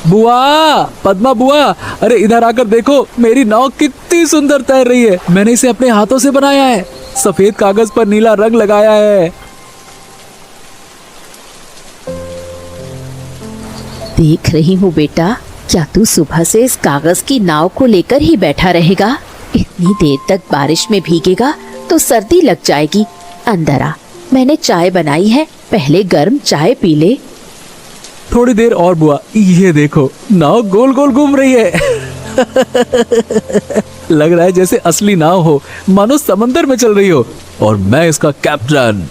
बुआ, पद्मा बुआ, अरे इधर आकर देखो, मेरी नाव कितनी सुंदर तैर रही है। मैंने इसे अपने हाथों से बनाया है, सफेद कागज पर नीला रंग लगाया है। देख रही हूँ बेटा, क्या तू सुबह से इस कागज की नाव को लेकर ही बैठा रहेगा? इतनी देर तक बारिश में भीगेगा तो सर्दी लग जाएगी। अंदर आ, मैंने चाय बनाई है, पहले गर्म चाय पी ले। थोड़ी देर और बुआ, ये देखो नाव गोल गोल घूम रही है। लग रहा है जैसे असली नाव हो, मानो समंदर में चल रही हो। और मैं इसका कैप्टन,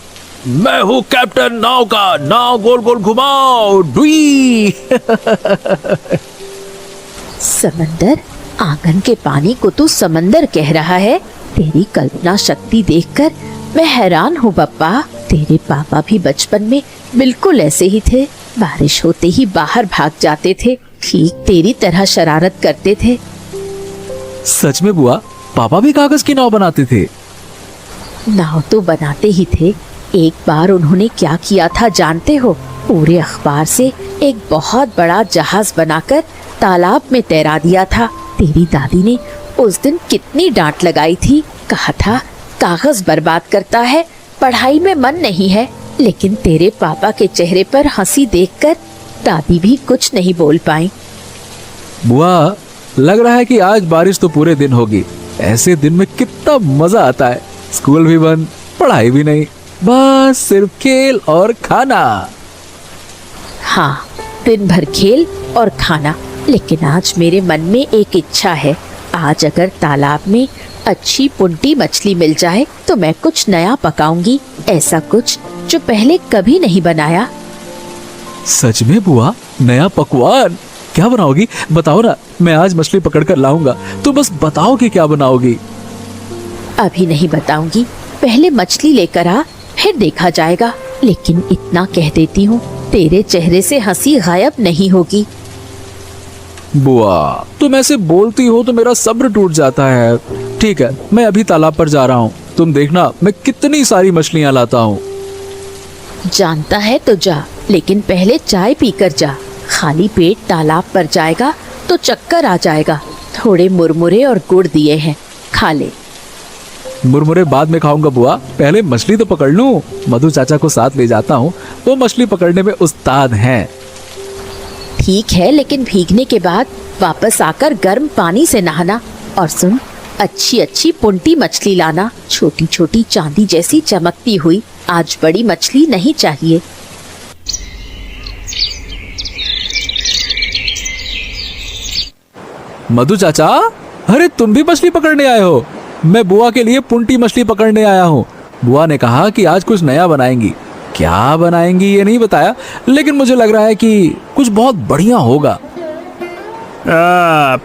मैं हूँ कैप्टन नाव का। नाव गोल गोल घुमाओ, डुई। समंदर? आंगन के पानी को तू समंदर कह रहा है? तेरी कल्पना शक्ति देखकर मैं हैरान हूँ बप्पा। तेरे पापा भी बचपन में बिल्कुल ऐसे ही थे। बारिश होते ही बाहर भाग जाते थे, ठीक तेरी तरह शरारत करते थे। सच में बुआ, पापा भी कागज की नाव बनाते थे? नाव तो बनाते ही थे। एक बार उन्होंने क्या किया था जानते हो? पूरे अखबार से एक बहुत बड़ा जहाज बनाकर तालाब में तैरा दिया था। तेरी दादी ने उस दिन कितनी डांट लगाई थी। कहा था कागज बर्बाद करता है, पढ़ाई में मन नहीं है। लेकिन तेरे पापा के चेहरे पर हंसी देखकर दादी भी कुछ नहीं बोल पाई। बुआ, लग रहा है कि आज बारिश तो पूरे दिन होगी। ऐसे दिन में कितना मजा आता है। स्कूल भी बंद, पढ़ाई भी नहीं, बस सिर्फ खेल और खाना। हाँ, दिन भर खेल और खाना। लेकिन आज मेरे मन में एक इच्छा है। आज अगर तालाब में अच्छी पुंटी मछली मिल जाए तो मैं कुछ नया पकाऊंगी, ऐसा कुछ जो पहले कभी नहीं बनाया। सच में बुआ, नया पकवान? क्या बनाओगी बताओ ना, मैं आज मछली पकड़ कर लाऊंगा। तो बस बताओ कि क्या बनाओगी। अभी नहीं बताऊंगी, पहले मछली लेकर आ, फिर देखा जाएगा। लेकिन इतना कह देती हूँ, तेरे चेहरे से हंसी गायब नहीं होगी। बुआ, तुम ऐसे बोलती हो तो मेरा सब्र टूट जाता है। ठीक है, मैं अभी तालाब पर जा रहा हूँ, तुम देखना मैं कितनी सारी मछलियाँ लाता हूँ। जानता है तो जा, लेकिन पहले चाय पीकर जा। खाली पेट तालाब पर जाएगा तो चक्कर आ जाएगा। थोड़े मुरमुरे और गुड़ दिए हैं, खा ले। मुरमुरे बाद में खाऊंगा बुआ, पहले मछली तो पकड़ लूं। मधु चाचा को साथ ले जाता हूँ, वो मछली पकड़ने में उस्ताद हैं। ठीक है, लेकिन भीगने के बाद वापस आकर गर्म पानी से नहाना। और सुन, अच्छी अच्छी पुंटी मछली लाना, छोटी छोटी चांदी जैसी चमकती हुई। आज बड़ी मछली नहीं चाहिए। मधु चाचा, अरे तुम भी मछली पकड़ने आए हो? मैं बुआ के लिए पुंटी मछली पकड़ने आया हूँ। बुआ ने कहा कि आज कुछ नया बनाएंगी। क्या बनाएंगी ये नहीं बताया, लेकिन मुझे लग रहा है कि कुछ बहुत बढ़िया होगा।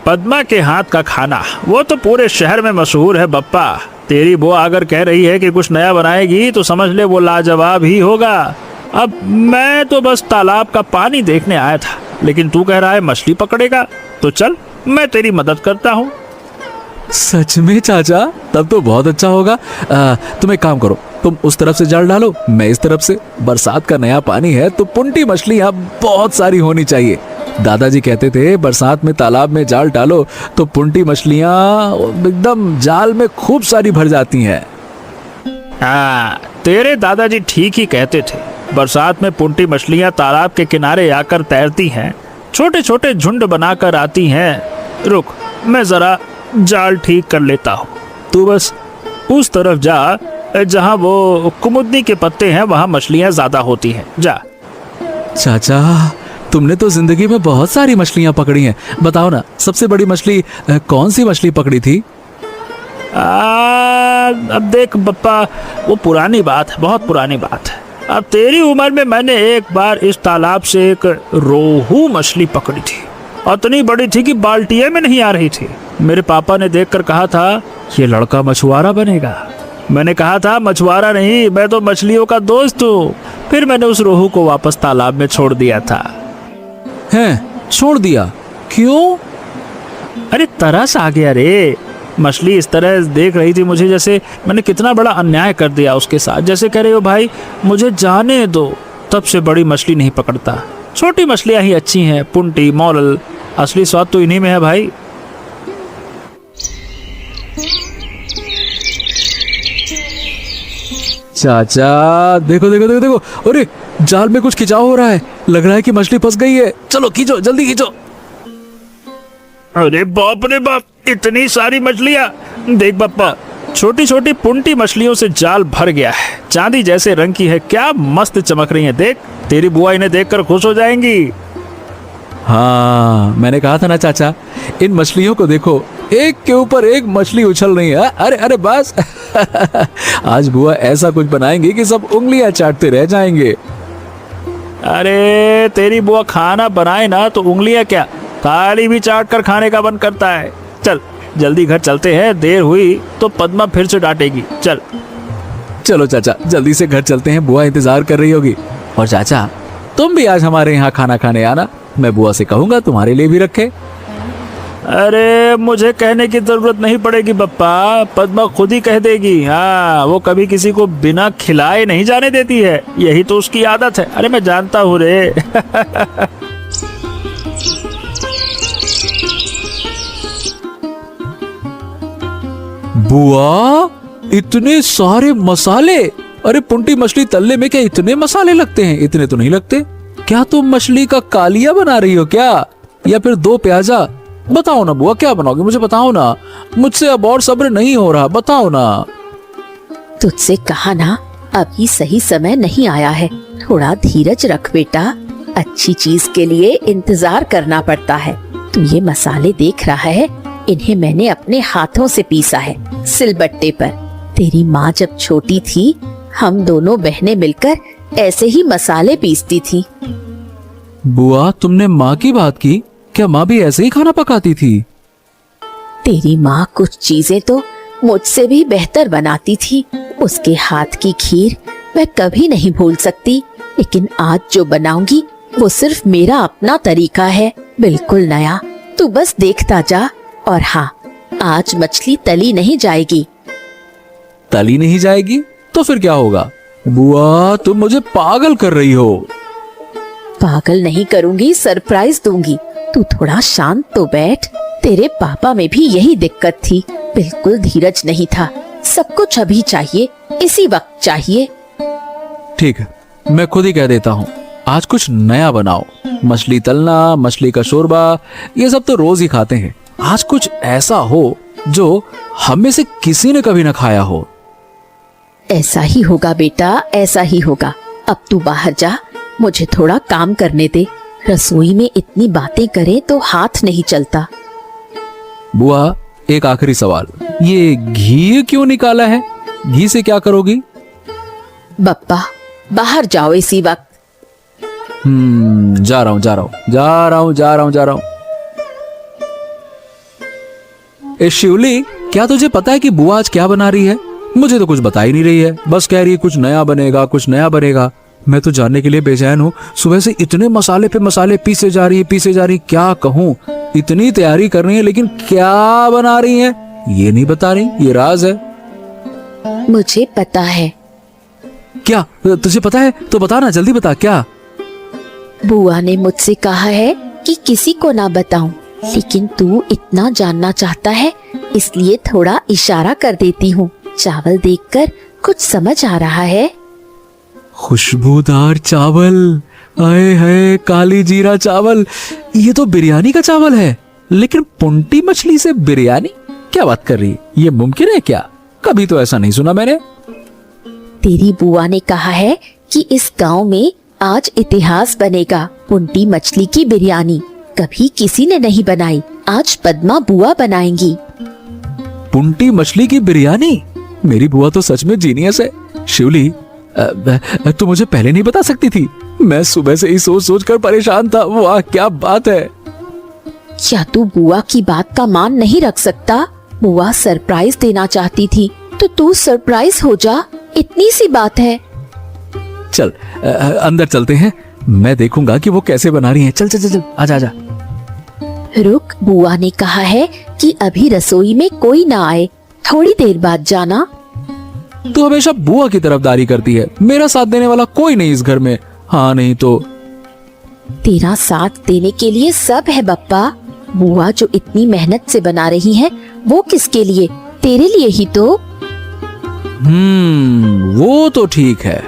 पद्मा के हाथ का खाना वो तो पूरे शहर में मशहूर है बप्पा। तेरी बुआ अगर कह रही है कि कुछ नया बनाएगी तो समझ ले वो लाजवाब ही होगा। अब मैं तो बस तालाब का पानी देखने आया था, लेकिन तू कह रहा है मछली पकड़ेगा, तो चल मैं तेरी मदद करता हूँ। सच में चाचा? तब तो बहुत अच्छा होगा। तुम एक काम करो, तुम उस तरफ से जाल डालो, मैं इस तरफ से। बरसात का नया पानी है तो पुंटी मछली यहाँ बहुत सारी होनी चाहिए। दादाजी कहते थे बरसात में तालाब में जाल डालो तो पुंटी मछलियाँ एकदम जाल में खूब सारी भर जाती हैं। हाँ, तेरे दादाजी ठीक ही कहते थे। बरसात में पुंटी मछलियाँ तालाब के किनारे आकर तैरती हैं, छोटे छोटे झुंड बनाकर आती हैं। रुक, मैं जरा जाल ठीक कर लेता हूँ। तू बस उस तरफ जा जहाँ वो कुमुदनी के पत्ते हैं, वहाँ मछलियाँ ज्यादा होती हैं। जा। चाचा, तुमने तो जिंदगी में बहुत सारी मछलियाँ पकड़ी हैं। बताओ ना, सबसे बड़ी मछली कौन सी मछली पकड़ी थी? अब देख बप्पा, वो पुरानी बात है, बहुत पुरानी बात है। अब तेरी उम्र में मैंने एक बार इस तालाब से एक रोहू मछली पकड़ी थी। इतनी बड़ी थी कि बाल्टिया में नहीं आ रही थी। मेरे पापा ने देखकर कहा था ये लड़का मछुआरा बनेगा। मैंने कहा था मछुआरा नहीं, मैं तो मछलियों का दोस्त हूँ। फिर मैंने उस रोहू को वापस तालाब में छोड़ दिया था। हैं? छोड़ दिया? क्यों? अरे तरस आ गया रे। मछली इस तरह देख रही थी मुझे जैसे मैंने कितना बड़ा अन्याय कर दिया उसके साथ। जैसे कह रहे हो भाई मुझे जाने दो। तब से बड़ी मछली नहीं पकड़ता। छोटी मछलियां ही अच्छी हैं, पुंटी, मोरल, असली स्वाद तो इन्हीं में है भाई। चाचा देखो देखो देखो देखो, अरे जाल में कुछ खिंचाव हो रहा है, लग रहा है कि मछली फंस गई है। चलो खींचो, जल्दी खींचो। अरे बाप रे बाप, इतनी सारी मछलियां। देख पप्पा, छोटी छोटी पुंटी मछलियों से जाल भर गया है, चांदी जैसे रंग की है, क्या मस्त चमक रही है। देख, तेरी बुआ इन्हें देखकर खुश हो जाएंगी। हाँ, मैंने कहा था ना चाचा, इन मछलियों को देखो, एक के ऊपर एक मछली उछल रही है। अरे अरे बस आज बुआ ऐसा कुछ बनाएंगे कि सब उंगलियां चाटते रह जाएंगे। अरे तेरी बुआ खाना बनाए ना तो उंगलियां क्या, थाली भी चाट कर खाने का मन करता है। चल जल्दी घर चलते हैं, देर हुई तो पद्मा फिर से डांटेगी। चल चलो चाचा, जल्दी से घर चलते हैं, बुआ इंतजार कर रही होगी। और चाचा, तुम भी आज हमारे यहाँ खाना खाने आना, मैं बुआ से कहूंगा तुम्हारे लिए भी रखे। अरे मुझे कहने की जरूरत नहीं पड़ेगी पप्पा, पद्मा खुद ही कह देगी। हाँ, वो कभी किसी को बिना खिलाए नहीं जाने देती है, यही तो उसकी आदत है। अरे मैं जानता हूँ रे। बुआ, इतने सारे मसाले! अरे पुंटी मछली तलने में क्या इतने मसाले लगते हैं? इतने तो नहीं लगते। क्या तुम मछली का कालिया बना रही हो क्या, या फिर दो प्याजा? बताओ ना बुआ, क्या बनाओगे, मुझे बताओ ना, मुझसे अब और सब्र नहीं हो रहा, बताओ ना। तुझसे कहा ना, अभी सही समय नहीं आया है, थोड़ा धीरज रख बेटा। अच्छी चीज के लिए इंतजार करना पड़ता है। तू ये मसाले देख रहा है, इन्हें मैंने अपने हाथों से पीसा है, सिलबट्टे पर। तेरी माँ जब छोटी थी, हम दोनों बहनें मिलकर ऐसे ही मसाले पीसती थी। बुआ, तुमने माँ की बात की? क्या माँ भी ऐसे ही खाना पकाती थी? तेरी माँ कुछ चीजें तो मुझसे भी बेहतर बनाती थी। उसके हाथ की खीर मैं कभी नहीं भूल सकती, लेकिन आज जो बनाऊंगी वो सिर्फ मेरा अपना तरीका है, बिल्कुल नया। तू बस देखता जा। और हाँ, आज मछली तली नहीं जाएगी। तली नहीं जाएगी तो फिर क्या होगा? बुआ, तुम मुझे पागल कर रही हो। पागल नहीं करूंगी, सरप्राइज दूंगी। तू थोड़ा शांत तो बैठ। तेरे पापा में भी यही दिक्कत थी, बिल्कुल धीरज नहीं था। सब कुछ अभी चाहिए, इसी वक्त चाहिए। ठीक है, मैं खुद ही कह देता हूँ, आज कुछ नया बनाओ। मछली तलना, मछली का शोरबा, ये सब तो रोज ही खाते हैं। आज कुछ ऐसा हो जो हम में से किसी ने कभी न खाया हो। ऐसा ही होगा बेटा, ऐसा ही होगा। अब तू बाहर जा, मुझे थोड़ा काम करने दे। रसोई में इतनी बातें करें तो हाथ नहीं चलता। बुआ, एक आखिरी सवाल, ये घी क्यों निकाला है? घी से क्या करोगी? बप्पा, बाहर जाओ इसी वक्त। जा रहा हूँ। ए शिवली, क्या तुझे पता है कि बुआ आज क्या बना रही है? मुझे तो कुछ बता ही नहीं रही है, बस कह रही है कुछ नया बनेगा, कुछ नया बनेगा। मैं तो जानने के लिए बेचैन हूँ। सुबह से इतने मसाले पे मसाले पीसे जा रही है, क्या कहूँ। इतनी तैयारी कर रही है, लेकिन क्या बना रही है ये नहीं बता रही, ये राज है। मुझे पता है। क्या तुझे पता है? तो बता ना, जल्दी बता। क्या? बुआ ने मुझसे कहा है कि किसी को ना बताऊं, लेकिन तू इतना जानना चाहता है, इसलिए थोड़ा इशारा कर देती हूँ। चावल देखकर कुछ समझ आ रहा है? खुशबूदार चावल, आए है काली जीरा चावल। ये तो बिरयानी का चावल है, लेकिन पुंटी मछली से बिरयानी? क्या बात कर रही है, ये मुमकिन है क्या? कभी तो ऐसा नहीं सुना मैंने। तेरी बुआ ने कहा है कि इस गांव में आज इतिहास बनेगा। पुंटी मछली की बिरयानी कभी किसी ने नहीं बनाई, आज पद्मा बुआ बनाएंगी। पुंटी मछली की बिरयानी? मेरी बुआ तो सच में जीनियस है। शिवली, तू मुझे पहले नहीं बता सकती थी? मैं सुबह से ही सोच सोच कर परेशान था। वाह, क्या बात है। क्या तू बुआ की बात का मान नहीं रख सकता? बुआ सरप्राइज देना चाहती थी, तो तू सरप्राइज हो जा, इतनी सी बात है। चल अंदर चलते हैं, मैं देखूंगा कि वो कैसे बना रही हैं। चल चल चल, चल आजा आजा। रुक, बुआ ने कहा है कि अभी रसोई में कोई ना आए, थोड़ी देर बाद जाना। तू हमेशा बुआ की तरफदारी करती है, मेरा साथ देने वाला कोई नहीं इस घर में। हाँ नहीं तो तेरा साथ देने के लिए सब है बप्पा। बुआ जो इतनी मेहनत से बना रही है वो किसके लिए? तेरे लिए ही तो। वो तो ठीक है।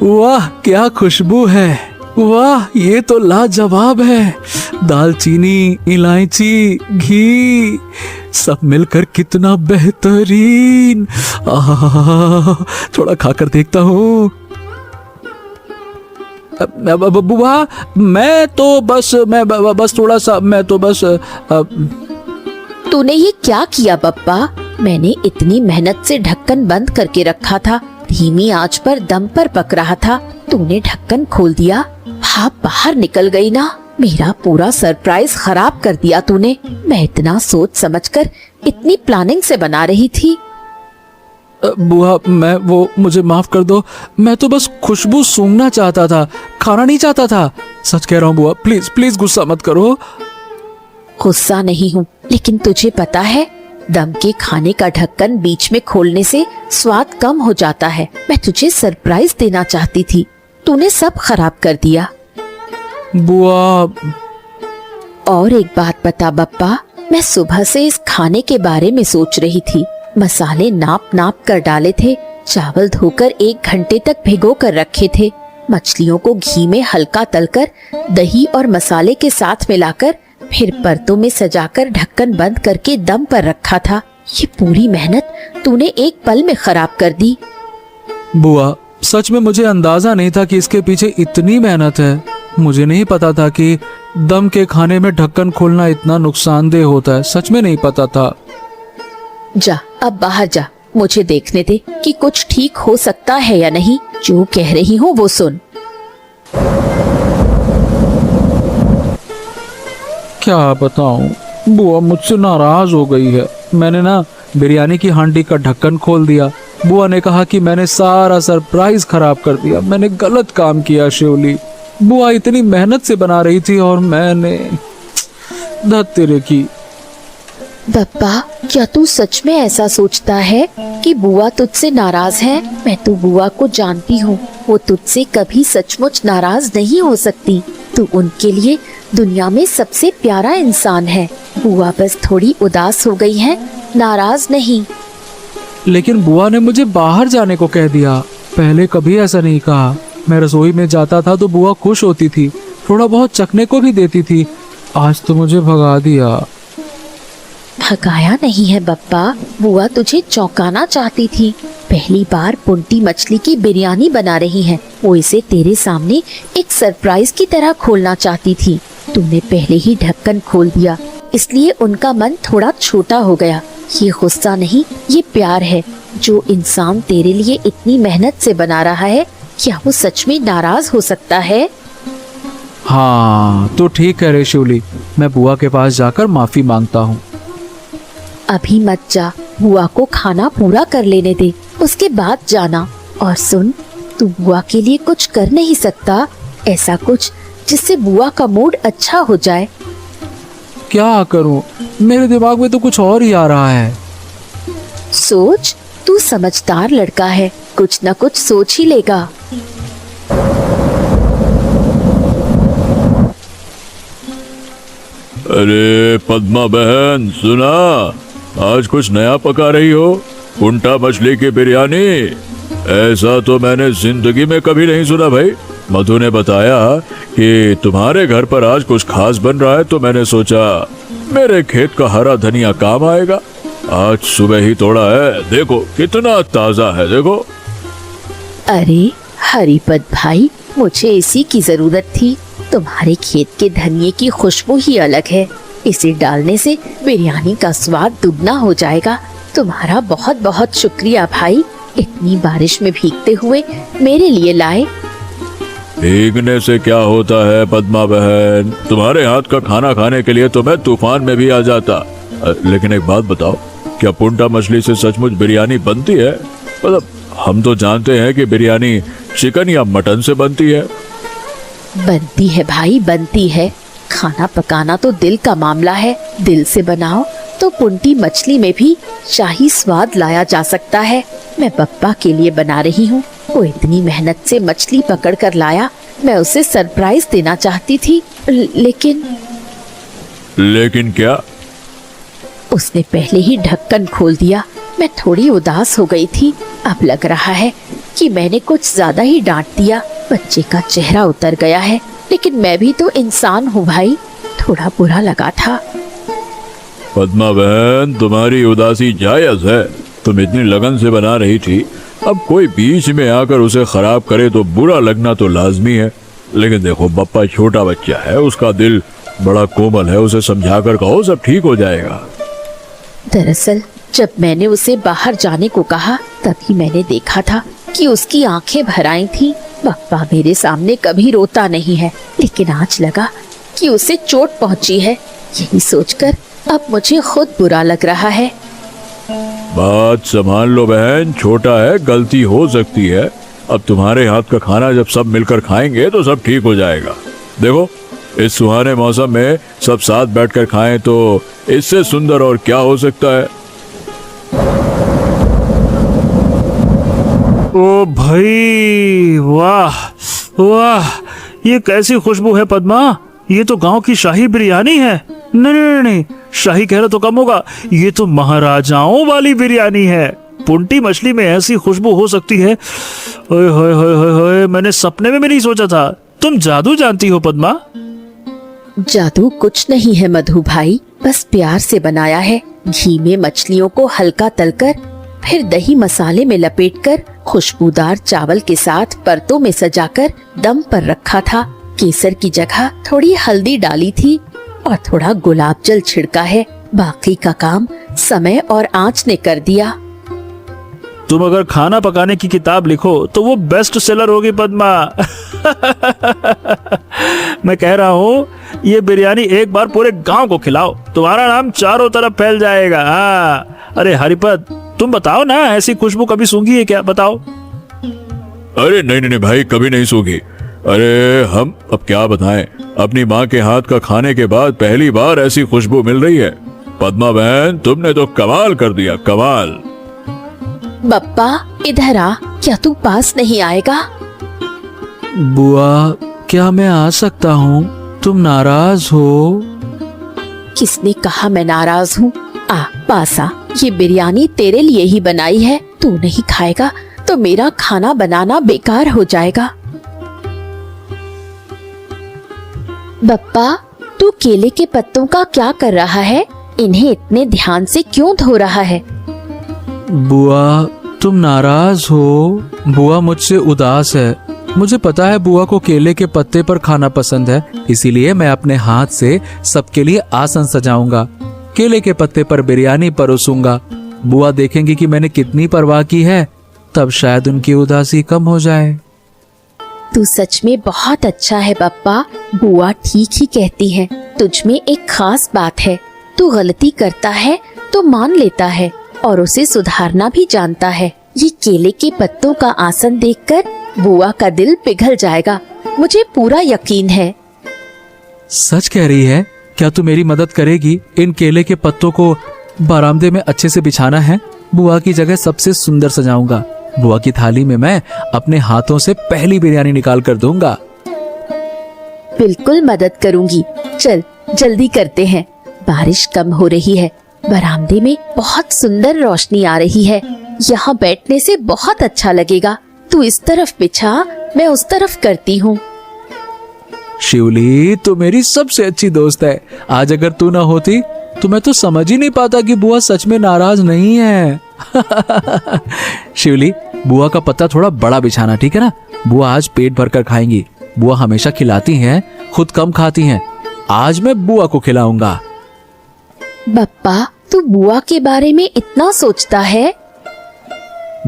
वाह क्या खुशबू है, वाह ये तो लाजवाब है। दालचीनी, इलायची, घी सब मिलकर कितना बेहतरीन। आहा, थोड़ा खाकर देखता हूँ। बुआ मैं बस थोड़ा सा, तूने ये क्या किया बप्पा? मैंने इतनी मेहनत से ढक्कन बंद करके रखा था, धीमी आंच पर दम पर पक रहा था। तूने ढक्कन खोल दिया, भाप बाहर निकल गई ना। मेरा पूरा सरप्राइज खराब कर दिया तूने। मैं इतना सोच समझकर, इतनी प्लानिंग से बना रही थी। बुआ मुझे माफ कर दो। मैं तो बस खुशबू सूंघना चाहता था, खाना नहीं चाहता था। सच कह रहा हूँ बुआ, प्लीज प्लीज गुस्सा मत करो। गुस्सा नहीं हूँ, लेकिन तुझे पता है दम के खाने का ढक्कन बीच में खोलने से स्वाद कम हो जाता है। मैं तुझे सरप्राइज देना चाहती थी, तूने सब खराब कर दिया। बुआ और एक बात बता बप्पा, मैं सुबह से इस खाने के बारे में सोच रही थी। मसाले नाप नाप कर डाले थे, चावल धोकर 1 घंटे तक भिगो कर रखे थे, मछलियों को घी में हल्का तलकर दही और मसाले के साथ मिलाकर फिर परतों में सजाकर ढक्कन बंद करके दम पर रखा था। ये पूरी मेहनत तूने एक पल में खराब कर दी। बुआ सच में मुझे अंदाजा नहीं था कि इसके पीछे इतनी मेहनत है। मुझे नहीं पता था कि दम के खाने में ढक्कन खोलना इतना नुकसानदेह होता है। सच में नहीं पता था। जा अब बाहर जा, मुझे देखने दे कि कुछ ठीक हो सकता है या नहीं। जो कह रही हूँ वो सुन। क्या बताऊं, बुआ मुझसे नाराज हो गई है। मैंने ना बिरयानी की हांडी का ढक्कन खोल दिया। बुआ ने कहा कि मैंने सारा सरप्राइज खराब कर दिया। मैंने गलत काम किया शिवली। बुआ इतनी मेहनत से बना रही थी और मैंने धत तेरे की। बप्पा क्या तू सच में ऐसा सोचता है कि बुआ तुझसे नाराज है? मैं तो बुआ को जानती हूँ, वो तुझसे कभी सचमुच नाराज नहीं हो सकती। तू उनके लिए दुनिया में सबसे प्यारा इंसान है। बुआ बस थोड़ी उदास हो गई है, नाराज नहीं। लेकिन बुआ ने मुझे बाहर जाने को कह दिया। पहले कभी ऐसा नहीं कहा। मैं रसोई में जाता था तो बुआ खुश होती थी, थोड़ा बहुत चखने को भी देती थी। आज तो मुझे भगा दिया। भगाया नहीं है बप्पा, बुआ तुझे चौंकाना चाहती थी। पहली बार पुंटी मछली की बिरयानी बना रही है, वो इसे तेरे सामने एक सरप्राइज की तरह खोलना चाहती थी। तूने पहले ही ढक्कन खोल दिया, इसलिए उनका मन थोड़ा छोटा हो गया। ये गुस्सा नहीं, ये प्यार है। जो इंसान तेरे लिए इतनी मेहनत से बना रहा है, क्या वो सच में नाराज हो सकता है? हाँ तो ठीक है रे शिवली, मैं बुआ के पास जाकर माफी मांगता हूँ। अभी मत जा, बुआ को खाना पूरा कर लेने दे, उसके बाद जाना। और सुन, तू बुआ के लिए कुछ कर नहीं सकता? ऐसा कुछ जिससे बुआ का मूड अच्छा हो जाए। क्या करूँ, मेरे दिमाग में तो कुछ और ही आ रहा है। सोच, तू समझदार लड़का है, कुछ न कुछ सोच ही लेगा। अरे पद्मा बहन, सुना, आज कुछ नया पका रही हो? पुंटा मछली की बिरयानी? ऐसा तो मैंने जिंदगी में कभी नहीं सुना भाई। मधु ने बताया कि तुम्हारे घर पर आज कुछ खास बन रहा है, तो मैंने सोचा मेरे खेत का हरा धनिया काम आएगा। आज सुबह ही तोड़ा है, देखो कितना ताजा है, देखो। अरे हरिपद भाई, मुझे इसी की जरूरत थी। तुम्हारे खेत के धनिये की खुशबू ही अलग है, इसे डालने से बिरयानी का स्वाद दुगना हो जाएगा। तुम्हारा बहुत बहुत शुक्रिया भाई, इतनी बारिश में भीगते हुए मेरे लिए लाए। भीगने से क्या होता है पद्मा बहन, तुम्हारे हाथ का खाना खाने के लिए तो मैं तूफान में भी आ जाता। लेकिन एक बात बताओ, क्या पुंटा मछली से सचमुच बिरयानी बनती है? मतलब हम तो जानते हैं कि बिरयानी चिकन या मटन से बनती है। बनती है भाई, बनती है। खाना पकाना तो दिल का मामला है, दिल से बनाओ तो पुंटी मछली में भी शाही स्वाद लाया जा सकता है। मैं पप्पा के लिए बना रही हूँ। वो इतनी मेहनत से मछली पकड़ कर लाया, मैं उसे सरप्राइज देना चाहती थी, लेकिन क्या? उसने पहले ही ढक्कन खोल दिया। मैं थोड़ी उदास हो गई थी। अब लग रहा है कि मैंने कुछ ज्यादा ही डांट दिया। बच्चे का चेहरा उतर गया है, लेकिन मैं भी तो इंसान हूँ भाई, थोड़ा बुरा लगा था। पद्मा बहन, तुम्हारी उदासी जायज है। तुम इतनी लगन से बना रही थी, अब कोई बीच में आकर उसे खराब करे तो बुरा लगना तो लाजमी है। लेकिन देखो, बप्पा छोटा बच्चा है, उसका दिल बड़ा कोमल है, उसे समझाकर कहो, सब ठीक हो जाएगा। दरअसल जब मैंने उसे बाहर जाने को कहा, तभी मैंने देखा था कि उसकी आंखें भर आई थी। पप्पा मेरे सामने कभी रोता नहीं है, लेकिन आज लगा कि उसे चोट पहुंची है। यही सोचकर अब मुझे खुद बुरा लग रहा है। बात संभाल लो बहन, छोटा है, गलती हो सकती है। अब तुम्हारे हाथ का खाना जब सब मिलकर खाएंगे तो सब ठीक हो जाएगा। देखो, इस सुहाने मौसम में सब साथ बैठकर खाएं तो इससे सुंदर और क्या हो सकता है। ओ भाई, वाह वाह, ये कैसी खुशबू है पद्मा। ये तो गांव की शाही बिरयानी है। नहीं नहीं नहीं, शाही कहना तो कम होगा, ये तो महाराजाओं वाली बिरयानी है। पुंटी मछली में ऐसी खुशबू हो सकती है, ओए होए होए होए होए, मैंने सपने में भी नहीं सोचा था। तुम जादू जानती हो पद्मा? जादू कुछ नहीं है मधु भाई, बस प्यार से बनाया है। घी में मछलियों को हल्का तलकर, फिर दही मसाले में लपेटकर, खुशबूदार चावल के साथ परतों में सजाकर दम पर रखा था। केसर की जगह थोड़ी हल्दी डाली थी और थोड़ा गुलाब जल छिड़का है। बाकी का काम समय और आंच ने कर दिया। तुम अगर खाना पकाने की किताब लिखो तो वो बेस्ट सेलर होगी पद्मा। मैं कह रहा हूँ, ये बिरयानी एक बार पूरे गांव को खिलाओ, तुम्हारा नाम चारों तरफ फैल जाएगा। हाँ, अरे हरिपद, तुम बताओ ना, ऐसी खुशबू कभी सूंघी है क्या? बताओ। अरे नहीं नहीं नहीं भाई, कभी नहीं सूंघी। अरे हम अब क्या बताएं, अपनी माँ के हाथ का खाने के बाद पहली बार ऐसी खुशबू मिल रही है। पद्मा बहन, तुमने तो कमाल कर दिया, कमाल। बप्पा इधर आ, क्या तू पास नहीं आएगा? बुआ, क्या मैं आ सकता हूँ? तुम नाराज हो? किसने कहा मैं नाराज हूँ? आ पास आ, ये बिरयानी तेरे लिए ही बनाई है। तू नहीं खाएगा तो मेरा खाना बनाना बेकार हो जाएगा। बप्पा, तू केले के पत्तों का क्या कर रहा है? इन्हें इतने ध्यान से क्यों धो रहा है? बुआ, तुम नाराज हो? बुआ मुझसे उदास है। मुझे पता है बुआ को केले के पत्ते पर खाना पसंद है, इसीलिए मैं अपने हाथ से सबके लिए आसन सजाऊंगा, केले के पत्ते पर बिरयानी परोसूंगा। बुआ देखेंगी कि मैंने कितनी परवाह की है, तब शायद उनकी उदासी कम हो जाए। तू सच में बहुत अच्छा है बप्पा। बुआ ठीक ही कहती है, तुझ में एक खास बात है। तू गलती करता है तो मान लेता है और उसे सुधारना भी जानता है। ये केले के पत्तों का आसन देखकर बुआ का दिल पिघल जाएगा, मुझे पूरा यकीन है। सच कह रही है? क्या तू मेरी मदद करेगी? इन केले के पत्तों को बरामदे में अच्छे से बिछाना है। बुआ की जगह सबसे सुंदर सजाऊंगा। बुआ की थाली में मैं अपने हाथों से पहली बिरयानी निकाल कर दूंगा। बिल्कुल मदद करूंगी। चल जल्दी करते हैं, बारिश कम हो रही है। बरामदे में बहुत सुंदर रोशनी आ रही है। यहाँ बैठने से बहुत अच्छा लगेगा। तू इस तरफ बिछा, मैं उस तरफ करती हूँ। शिवली, तू मेरी सबसे अच्छी दोस्त है। आज अगर तू ना होती तो मैं तो समझ ही नहीं पाता कि बुआ सच में नाराज नहीं है। शिवली, बुआ का पत्ता थोड़ा बड़ा बिछाना, ठीक है ना? बुआ आज पेट भरकर खाएंगी। बुआ हमेशा खिलाती हैं, खुद कम खाती हैं। आज मैं बुआ को खिलाऊंगा। बप्पा, तू बुआ के बारे में इतना सोचता है?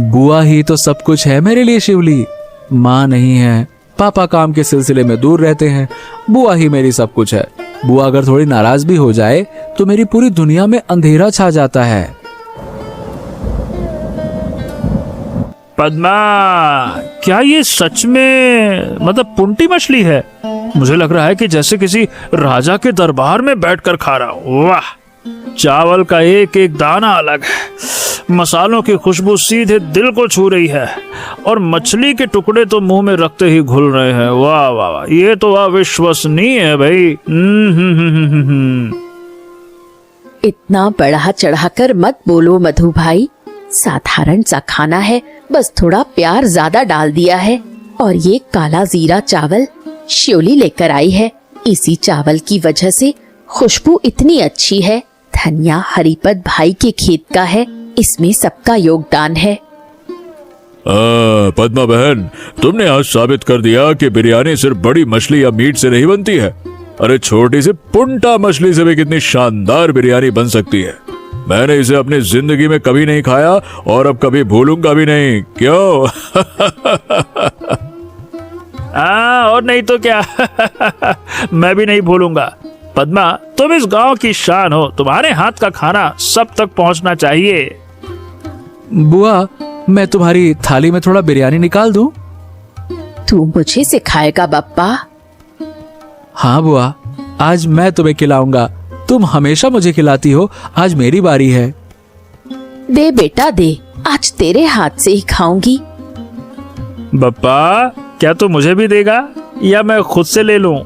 बुआ ही तो सब कुछ है मेरे लिए शिवली। माँ नहीं है, पापा काम के सिलसिले में दूर रहते हैं, बुआ ही मेरी सब कुछ है। बुआ अगर थोड़ी नाराज भी हो जाए तो मेरी पूरी दुनिया में अंधेरा छा जाता है। पद्मा, क्या ये सच में मतलब पुंटी मछली है? मुझे लग रहा है कि जैसे किसी राजा के दरबार में बैठकर खा रहा हूँ। वाह, चावल का एक एक दाना अलग है, मसालों की खुशबू सीधे दिल को छू रही है, और मछली के टुकड़े तो मुंह में रखते ही घुल रहे हैं। वाह वाह वाह, ये तो अविश्वसनीय है भाई। इतना बढ़ा चढ़ाकर मत बोलो मधु भाई, साधारण सा खाना है, बस थोड़ा प्यार ज्यादा डाल दिया है। और ये काला जीरा चावल श्योली लेकर आई है, इसी चावल की वजह से खुशबू इतनी अच्छी है। धनिया हरिपत भाई के खेत का है, इसमें सबका योगदान है। पद्मा बहन, तुमने आज साबित कर दिया कि बिरयानी सिर्फ बड़ी मछली या मीट से नहीं बनती है। अरे छोटी सी पुंटा मछली से भी कितनी शानदार बिरयानी बन सकती है। मैंने इसे अपनी जिंदगी में कभी नहीं खाया और अब कभी भूलूंगा भी नहीं। क्यों? और नहीं तो क्या। मैं भी नहीं भूलूंगा। पद्मा, तुम इस गांव की शान हो, तुम्हारे हाथ का खाना सब तक पहुंचना चाहिए। बुआ, मैं तुम्हारी थाली में थोड़ा बिरयानी निकाल दूं? तू मुझे सिखाएगा बप्पा? हाँ बुआ, आज मैं तुम्हें खिलाऊंगा। तुम हमेशा मुझे खिलाती हो, आज मेरी बारी है। दे बेटा दे, आज तेरे हाथ से ही खाऊंगी। बप्पा, क्या तू मुझे भी देगा या मैं खुद से ले लूं?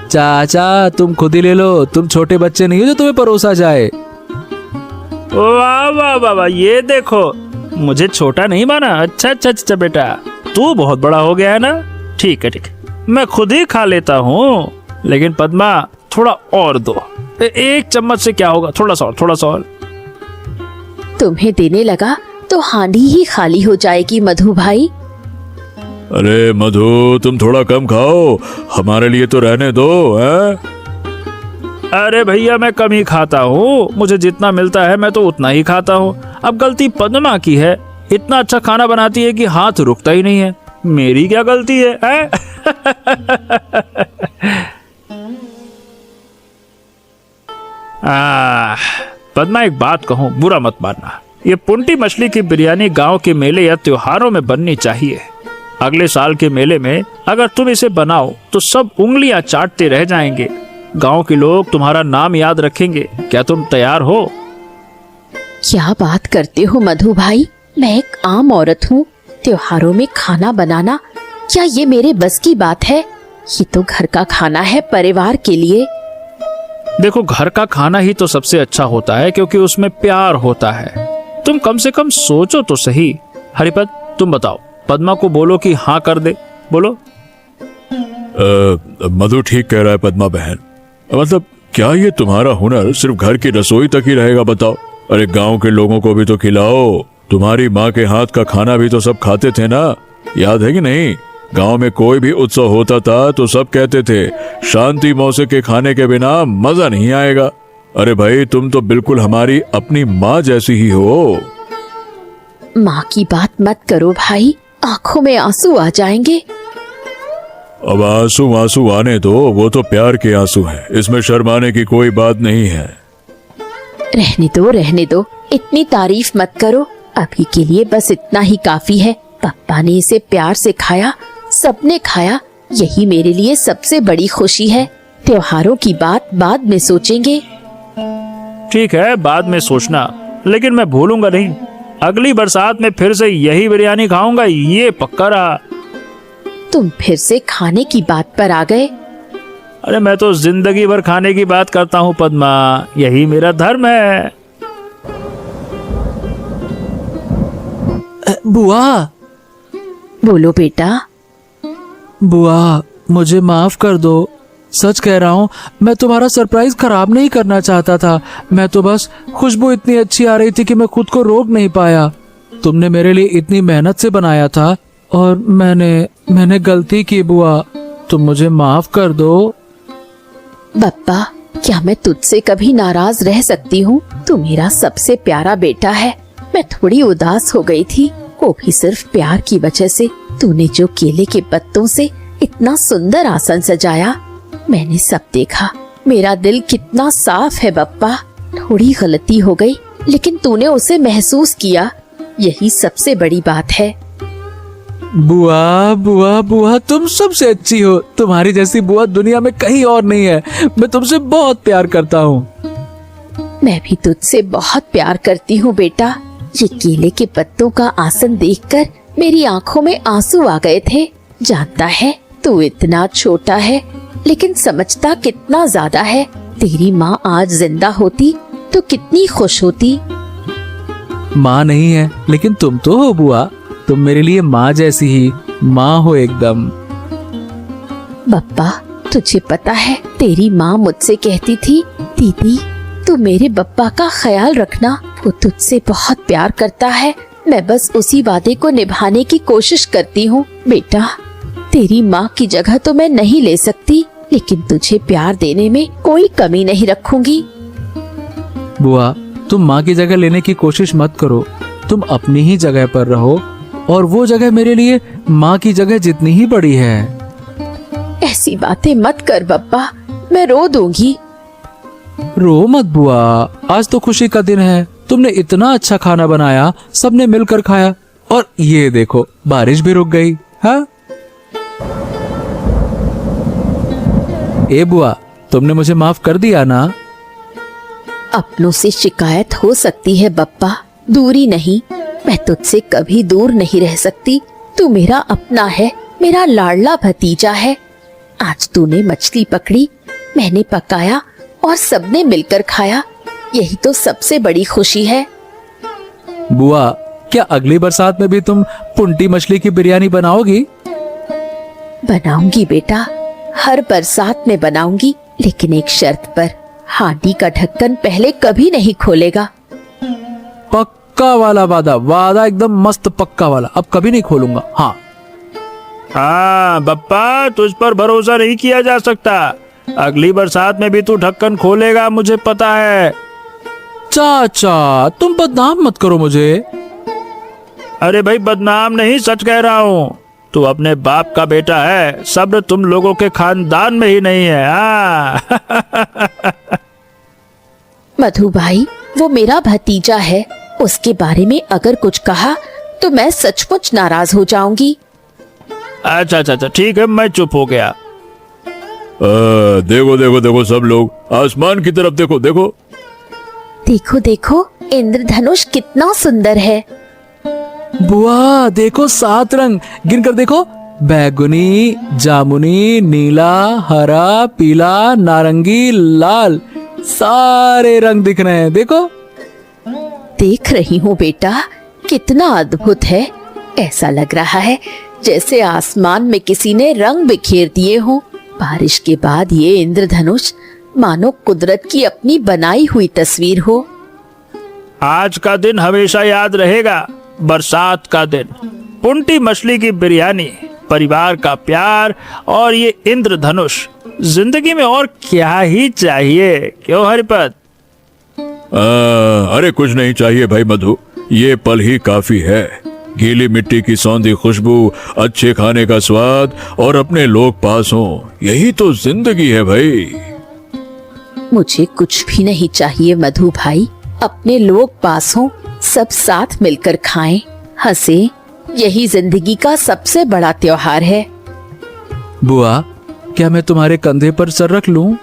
चाचा, तुम खुद ही ले लो, तुम छोटे बच्चे नहीं हो जो तुम्हें परोसा जाए। वाह वाह वाह वाह, ये देखो, मुझे छोटा नहीं माना। अच्छा अच्छा अच्छा बेटा, तू बहुत बड़ा हो गया है ना। ठीक है ठीक है, मैं खुद ही खा लेता हूँ, लेकिन पद्मा थोड़ा और दो। एक चम्मच से क्या होगा, थोड़ा सा और, थोड़ा सा और। तुम्हें देने लगा तो हांडी ही खाली हो जाएगी मधु भाई। अरे मधु, तुम थोड़ा कम खाओ, हमारे लिए तो रहने दो। हैं? अरे भैया, मैं कम ही खाता हूँ, मुझे जितना मिलता है मैं तो उतना ही खाता हूँ। अब गलती पद्मा की है, इतना अच्छा खाना बनाती है कि हाथ रुकता ही नहीं है। मेरी क्या गलती है, हैं? पद्मा, एक बात कहूँ, बुरा मत मानना। ये पुंटी मछली की बिरयानी गांव के मेले या त्योहारों में बननी चाहिए। अगले साल के मेले में अगर तुम इसे बनाओ तो सब उंगलियां चाटते रह जाएंगे। गांव के लोग तुम्हारा नाम याद रखेंगे। क्या तुम तैयार हो? क्या बात करते हो मधु भाई, मैं एक आम औरत हूँ। त्योहारों में खाना बनाना, क्या ये मेरे बस की बात है? ये तो घर का खाना है, परिवार के लिए। देखो, घर का खाना ही तो सबसे अच्छा होता है, क्योंकि उसमें प्यार होता है। तुम कम से कम सोचो तो सही। हरिपत, तुम बताओ, पद्मा को बोलो कि हाँ कर दे। बोलो। मधु ठीक कह रहा है पद्मा बहन। मतलब क्या ये तुम्हारा हुनर सिर्फ घर की रसोई तक ही रहेगा, बताओ? अरे गांव के लोगों को भी तो खिलाओ। तुम्हारी माँ के हाथ का खाना भी तो सब खाते थे ना, याद है कि नहीं? गांव में कोई भी उत्सव होता था तो सब कहते थे, शांति मौसे के खाने के बिना मजा नहीं आएगा। अरे भाई, तुम तो बिल्कुल हमारी अपनी माँ जैसी ही हो। माँ की बात मत करो भाई, आंखों में आंसू आ जाएंगे। अब आंसू आंसू आने दो, वो तो प्यार के आंसू हैं, इसमें शर्माने की कोई बात नहीं है। रहने दो, इतनी तारीफ मत करो। अभी के लिए बस इतना ही काफी है। पापा ने इसे प्यार से खाया, सबने खाया, यही मेरे लिए सबसे बड़ी खुशी है। त्योहारों की बात बाद में सोचेंगे। ठीक है, बाद में सोचना, लेकिन मैं भूलूंगा नहीं। अगली बरसात में फिर से यही बिरयानी खाऊंगा, ये पक्का रहा। तुम फिर से खाने की बात पर आ गए। अरे मैं तो जिंदगी भर खाने की बात करता हूँ पद्मा, यही मेरा धर्म है। बुआ। बोलो बेटा। बुआ, मुझे माफ कर दो, सच कह रहा हूँ, मैं तुम्हारा सरप्राइज खराब नहीं करना चाहता था। मैं तो बस, खुशबू इतनी अच्छी आ रही थी कि मैं खुद को रोक नहीं पाया। तुमने मेरे लिए इतनी मेहनत से बनाया था और मैंने गलती की बुआ, तुम मुझे माफ कर दो। बप्पा, क्या मैं तुझसे कभी नाराज रह सकती हूँ? तू मेरा सबसे प्यारा बेटा है। मैं थोड़ी उदास हो गई थी, वो भी सिर्फ प्यार की वजह से। तूने जो केले के पत्तों से इतना सुंदर आसन सजाया, मैंने सब देखा। मेरा दिल कितना साफ है बप्पा। थोड़ी गलती हो गई, लेकिन तूने उसे महसूस किया, यही सबसे बड़ी बात है। बुआ बुआ बुआ, तुम सबसे अच्छी हो। तुम्हारी जैसी बुआ दुनिया में कहीं और नहीं है। मैं तुमसे बहुत प्यार करता हूँ। मैं भी तुझसे बहुत प्यार करती हूँ बेटा। ये केले के पत्तों का आसन देखकर मेरी आंखों में आंसू आ गए थे। जानता है तू इतना छोटा है लेकिन समझता कितना ज्यादा है। तेरी माँ आज जिंदा होती तो कितनी खुश होती। माँ नहीं है लेकिन तुम तो हो बुआ। तुम मेरे लिए माँ जैसी ही माँ हो एकदम। बप्पा तुझे पता है तेरी माँ मुझसे कहती थी, दीदी तू मेरे बप्पा का ख्याल रखना, वो तुझसे बहुत प्यार करता है। मैं बस उसी वादे को निभाने की कोशिश करती हूँ। बेटा तेरी माँ की जगह तो मैं नहीं ले सकती लेकिन तुझे प्यार देने में कोई कमी नहीं रखूंगी। बुआ तुम माँ की जगह लेने की कोशिश मत करो। तुम अपनी ही जगह पर रहो और वो जगह मेरे लिए माँ की जगह जितनी ही बड़ी है। ऐसी बातें मत कर बप्पा, मैं रो दूंगी। रो मत बुआ, आज तो खुशी का दिन है। तुमने इतना अच्छा खाना बनाया, सबने मिलकर खाया और ये देखो बारिश भी रुक गई। हाँ ए बुआ तुमने मुझे माफ कर दिया ना? अपनों से शिकायत हो सकती है बप्पा, दूरी नहीं। मैं तुझसे कभी दूर नहीं रह सकती। तू मेरा अपना है, मेरा लाडला भतीजा है। आज तूने मछली पकड़ी, मैंने पकाया और सबने मिलकर खाया। यही तो सबसे बड़ी खुशी है। बुआ क्या अगली बरसात में भी तुम पुंटी मछली की बिरयानी बनाओगी? बनाऊंगी बेटा, हर बरसात में बनाऊंगी, लेकिन एक शर्त पर। हांडी का ढक्कन पहले कभी नहीं खोलेगा। पक्का वाला वादा, वादा एकदम मस्त पक्का वाला। अब कभी नहीं खोलूंगा। हाँ हाँ बप्पा तुझ पर भरोसा नहीं किया जा सकता। अगली बरसात में भी तू ढक्कन खोलेगा, मुझे पता है। चाचा तुम बदनाम मत करो मुझे। अरे भाई बदनाम नहीं, सच कह रहा हूँ। तू अपने बाप का बेटा है, सब्र तुम लोगों के खानदान में ही नहीं है। हाँ मधु भाई वो मेरा भतीजा है, उसके बारे में अगर कुछ कहा तो मैं सचमुच नाराज हो जाऊंगी। अच्छा अच्छा अच्छा ठीक है, मैं चुप हो गया। देखो देखो देखो सब लोग आसमान की तरफ देखो देखो। देखो देखो इंद्रधनुष कितना सुंदर है। बुआ देखो 7 रंग, गिनकर देखो। बैगुनी, जामुनी, नीला, हरा, पीला, नारंगी, लाल, सारे रंग दिख रहे हैं। देखो। देख रही हूँ बेटा, कितना अद्भुत है। ऐसा लग रहा है जैसे आसमान में किसी ने रंग बिखेर दिए हों। बारिश के बाद ये इंद्रधनुष मानो कुदरत की अपनी बनाई हुई तस्वीर हो। आज का दिन हमेशा याद रहेगा, बरसात का दिन, पुंटी मछली की बिरयानी, परिवार का प्यार और ये इंद्रधनुष। जिंदगी में और क्या ही चाहिए, क्यों हरिपत? अरे कुछ नहीं चाहिए भाई मधु, ये पल ही काफी है। गीली मिट्टी की सौंधी खुशबू, अच्छे खाने का स्वाद और अपने लोग पास हों, यही तो जिंदगी है भाई। मुझे कुछ भी नहीं चाहिए मधु भाई, अपने लोग पास हों, सब साथ मिलकर खाएं, हंसे। यही जिंदगी का सबसे बड़ा त्योहार है। बुआ क्या मैं तुम्हारे कंधे पर सर रख लूं?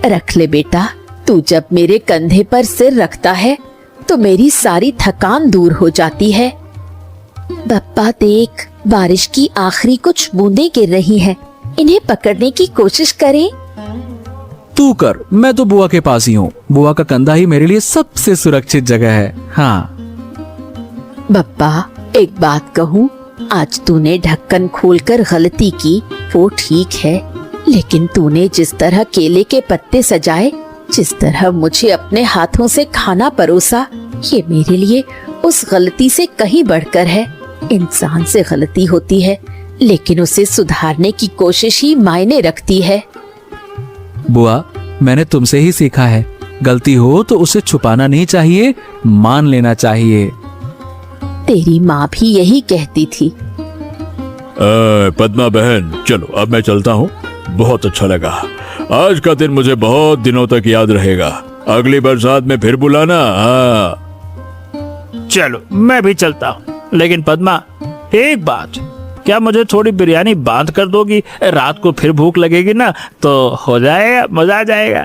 रख ले बेटा, तू जब मेरे कंधे पर सिर रखता है तो मेरी सारी थकान दूर हो जाती है। बप्पा देख, बारिश की आखिरी कुछ बूंदें गिर रही हैं, इन्हें पकड़ने की कोशिश करें। तू कर, मैं तो बुआ के पास ही हूँ। बुआ का कंधा ही मेरे लिए सबसे सुरक्षित जगह है। हाँ बप्पा एक बात कहूँ, आज तूने ढक्कन खोलकर गलती की, वो ठीक है, लेकिन तूने जिस तरह केले के पत्ते सजाए, जिस तरह मुझे अपने हाथों से खाना परोसा, ये मेरे लिए उस गलती से कहीं बढ़कर है। इंसान से गलती होती है लेकिन उसे सुधारने की कोशिश ही मायने रखती है। बुआ मैंने तुमसे ही सीखा है, गलती हो तो उसे छुपाना नहीं चाहिए, मान लेना चाहिए। तेरी माँ भी यही कहती थी। पद्मा बहन चलो अब मैं चलता हूँ, बहुत अच्छा लगा। आज का दिन मुझे बहुत दिनों तक याद रहेगा। अगली बरसात में फिर बुलाना। हाँ चलो मैं भी चलता हूँ, लेकिन पद्मा एक बात, क्या मुझे थोड़ी बिरयानी बांध कर दोगी? रात को फिर भूख लगेगी ना तो हो जाएगा, मजा आ जाएगा।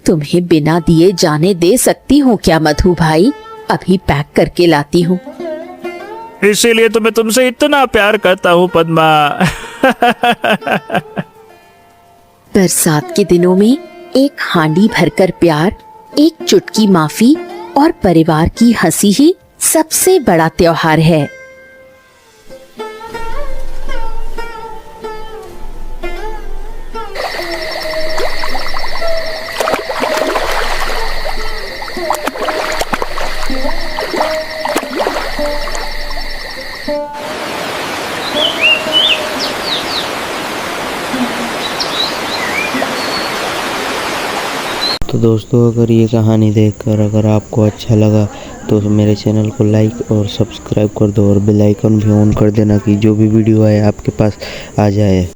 तुम्हें बिना दिए जाने दे सकती हूँ क्या मधु भाई? अभी पैक करके लाती हूँ। इसीलिए तो मैं तुमसे इतना प्यार करता हूँ पद्मा। बरसात के दिनों में एक हांडी भरकर प्यार, एक चुटकी माफी और परिवार की हंसी ही सबसे बड़ा त्योहार है। तो दोस्तों, अगर ये कहानी देखकर अगर आपको अच्छा लगा तो मेरे चैनल को लाइक और सब्सक्राइब कर दो और बेल आइकन भी ऑन कर देना कि जो भी वीडियो आए आपके पास आ जाए।